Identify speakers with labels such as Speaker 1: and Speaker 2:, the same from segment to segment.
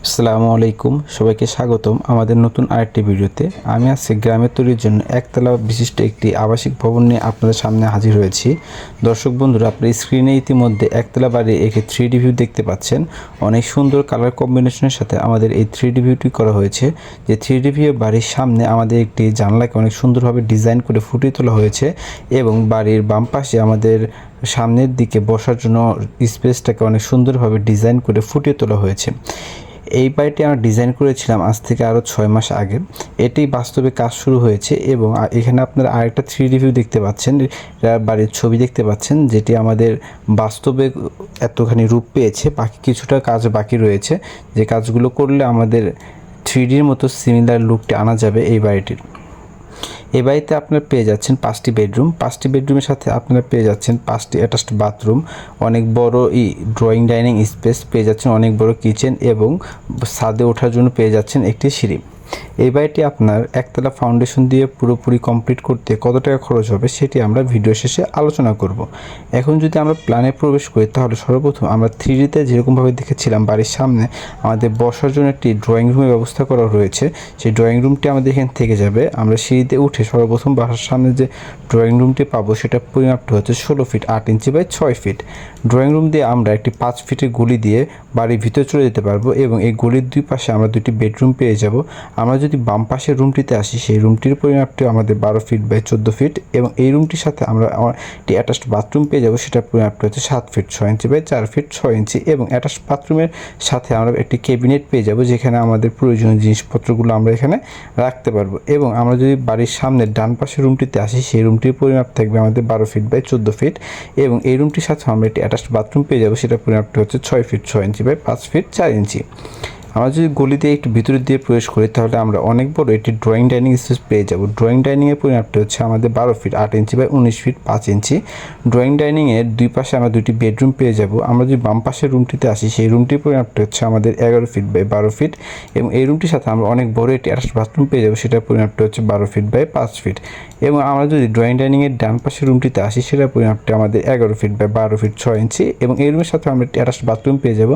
Speaker 1: আসসালামু আলাইকুম, সবাইকে স্বাগতম আমাদের নতুন আরেকটি ভিডিওতে। আমি আজকে গ্রামের তৈরির জন্য একতলা বিশিষ্ট একটি আবাসিক ভবন নিয়ে আপনাদের সামনে হাজির হয়েছি। দর্শক বন্ধুরা, আপনার স্ক্রিনে ইতিমধ্যে একতলা বাড়ির একটি 3D ভিউ দেখতে পাচ্ছেন। অনেক সুন্দর কালার কম্বিনেশনের সাথে আমাদের এই 3D ভিউটি করা হয়েছে। যে 3D ভিউ বাড়ির সামনে আমাদের একটি জানলাকে অনেক সুন্দরভাবে ডিজাইন করে ফুটিয়ে তোলা হয়েছে এবং বাড়ির বাম পাশে আমাদের সামনের দিকে বসার জন্য স্পেসটাকে অনেক সুন্দরভাবে ডিজাইন করে ফুটিয়ে তোলা হয়েছে। এই বাড়িটি আমরা ডিজাইন করেছিলাম আজ থেকে আরও 6 মাস আগে। এটি বাস্তবে কাজ শুরু হয়েছে এবং এখানে আপনারা আরেকটা 3D ভিউ দেখতে পাচ্ছেন, বাড়ির ছবি দেখতে পাচ্ছেন, যেটি আমাদের বাস্তবে এতখানি রূপ পেয়েছে। বাকি কিছুটা কাজ বাকি রয়েছে, যে কাজগুলো করলে আমাদের 3Dর মতো সিমিলার লুকটি আনা যাবে এই বাড়িটির। এই বাড়িতে আপনারা পেয়ে যাচ্ছেন 5টি বেডরুম। 5টি বেডরুমের সাথে আপনারা পেয়ে যাচ্ছেন 5টি অ্যাটাচড বাথরুম, অনেক বড় ড্রয়িং ডাইনিং স্পেস পেয়ে যাচ্ছেন, অনেক বড় কিচেন এবং ছাদে ওঠার জন্য পেয়ে যাচ্ছেন একটি সিঁড়ি। এই বাড়িটি আপনার একতলা ফাউন্ডেশন দিয়ে পুরোপুরি কমপ্লিট করতে কত টাকা খরচ হবে সেটি আমরা ভিডিও শেষে আলোচনা করব। এখন যদি আমরা প্ল্যানে প্রবেশ করি, তাহলে সর্বপ্রথম আমরা 3Dতে যেরকমভাবে দেখেছিলাম বাড়ির সামনে আমাদের বসার জন্য একটি ড্রয়িং রুমের ব্যবস্থা করা রয়েছে। সেই ড্রয়িং রুমটি আমাদের এখান থেকে যাবে। আমরা সিঁড়িতে উঠে সর্বপ্রথম বাসার সামনে যে ড্রয়িং রুমটি পাবো সেটা পরিমাপটি হচ্ছে 16 feet 8 inch by 6 feet. Drawing room দিয়ে আমরা একটি 5 ফিটের গলি দিয়ে বাড়ির ভিতরে চলে যেতে পারবো এবং এই গলির দুই পাশে আমরা দুটি বেডরুম পেয়ে যাব। আমরা যদি বাম পাশের রুমটিতে আসি, সেই রুমটির পরিমাপটি আমাদের 12 ফিট বাই 14 ফিট এবং এই রুমটির সাথে আমরা একটি অ্যাটাচড বাথরুম পেয়ে যাব। সেটার পরিমাপটি হচ্ছে 7 ফিট 6 ইঞ্চি বাই 4 ফিট 6 ইঞ্চি এবং অ্যাটাচড বাথরুমের সাথে আমরা একটি ক্যাবিনেট পেয়ে যাব, যেখানে আমাদের প্রয়োজনীয় জিনিসপত্রগুলো আমরা এখানে রাখতে পারবো। এবং আমরা যদি বাড়ির সামনে ডান পাশের রুমটিতে আসি, সেই রুমটির পরিমাপ থাকবে আমাদের 12 ফিট বাই 14 ফিট এবং এই রুমটির সাথে আমরা একটি অ্যাটাচড বাথরুম পেয়ে যাব। সেটার পরিমাপটি হচ্ছে 6 ফিট 6 ইঞ্চি বাই 5 ফিট 4 ইঞ্চি। আমরা যদি গলিতে একটু ভিতরের দিয়ে প্রবেশ করি, তাহলে আমরা অনেক বড় একটি ড্রয়িং ডাইনিং স্পেস পেয়ে যাব। ড্রয়িং ডাইনিংয়ের পরিমাপটি হচ্ছে আমাদের 12 feet 8 inch by 19 feet 5 inch. Drawing ডাইনিংয়ের দুই পাশে আমরা দুটি বেডরুম পেয়ে যাব। আমরা যদি বাম পাশের রুমটিতে আসি, সেই রুমটির পরিমাপটি হচ্ছে আমাদের 11 ফিট বাই 12 ফিট এবং এই রুমটির সাথে আমরা অনেক বড় একটি অ্যাটাচড বাথরুম পেয়ে যাব। সেটার পরিমাপটি হচ্ছে 12 ফিট বাই 5 ফিট এবং আমরা যদি ড্রয়িং ডাইনিংয়ের ডান পাশের রুমটিতে আসি, সেটার পরিমাপটি আমাদের 11 ফিট বাই 12 ফিট 6 ইঞ্চি এবং এই রুমের সাথে আমরা একটি অ্যাটাচড বাথরুম পেয়ে যাব।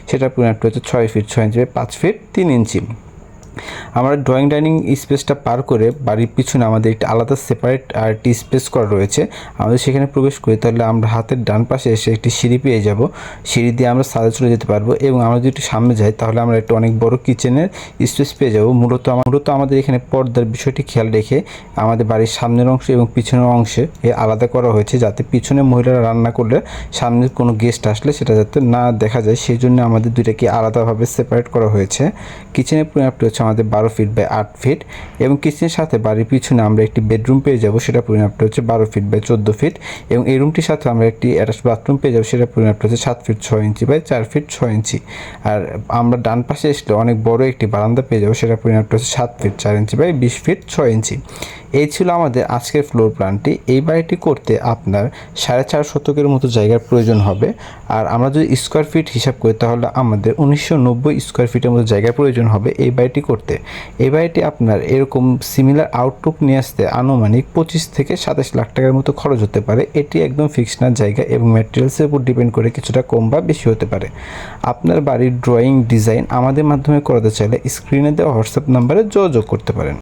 Speaker 1: সেটার পরিমাপটি হচ্ছে 6 ফিট 6 ইঞ্চি বাই 5 ফিট 3 ইঞ্চি। আমরা ড্রয়িং ডাইনিং স্পেসটা পার করে বাড়ির পিছনে আমাদের একটি আলাদা সেপারেট আর একটি স্পেস করা রয়েছে। আমাদের সেখানে প্রবেশ করি, তাহলে আমরা হাতের ডান পাশে এসে একটি সিঁড়ি পেয়ে যাব। সিঁড়ি দিয়ে আমরা ছাদে চলে যেতে পারবো এবং আমরা যদি একটু সামনে যাই, তাহলে আমরা একটু অনেক বড় কিচেনের স্পেস পেয়ে যাব। মূলত আমাদের এখানে পর্দার বিষয়টি খেয়াল রেখে আমাদের বাড়ির সামনের অংশ এবং পিছনের অংশে আলাদা করা হয়েছে, যাতে পিছনে মহিলারা রান্না করলে সামনের কোনো গেস্ট আসলে সেটা যাতে না দেখা যায়, সেই জন্য আমাদের দুইটাকে আলাদাভাবে সেপারেট করা হয়েছে। কিচেনের পরিমাপটি হচ্ছে আমাদের 12 ফিট বাই 8 ফিট এবং কিচেনের সাথে বাড়ির পিছনে আমরা একটি বেডরুম পেয়ে যাব। সেটা পরিমাপটা হচ্ছে 12 ফিট বাই 14 ফিট এবং এই রুমটির সাথে আমরা একটি অ্যাটাচড বাথরুম পেয়ে যাব। সেটা পরিমাপটা হচ্ছে 7 ফিট 6 ইঞ্চি বাই 4 ফিট 6 ইঞ্চি। আর আমরা ডান পাশে আসলে অনেক বড় একটি বারান্দা পেয়ে যাব। সেটা পরিমাপটা হচ্ছে 7 ফিট 4 ইঞ্চি বাই 20 ফিট 6 ইঞ্চি। এই ছিল আমাদের আজকের ফ্লোর প্ল্যানটি। এই বাড়িটি করতে আপনার 4.5 শতকের মতো জায়গার প্রয়োজন হবে। আর আমরা যদি স্কোয়ার ফিট হিসাব করি, তাহলে আমাদের 1990 স্কোয়ার ফিটের মতো জায়গার প্রয়োজন হবে এই বাড়িটি করতে। এই বাড়িটি আপনার এরকম সিমিলার আউটলুক নিয়ে আসতে আনুমানিক 25 থেকে 27 লাখ টাকার মতো খরচ হতে পারে। এটি একদম ফিক্সড না, জায়গা এবং ম্যাটেরিয়ালসের উপর ডিপেন্ড করে কিছুটা কম বা বেশি হতে পারে। আপনার বাড়ির ড্রয়িং ডিজাইন আমাদের মাধ্যমে করাতে চাইলে স্ক্রিনে দেওয়া হোয়াটসঅ্যাপ নাম্বারে যোগাযোগ করতে পারেন।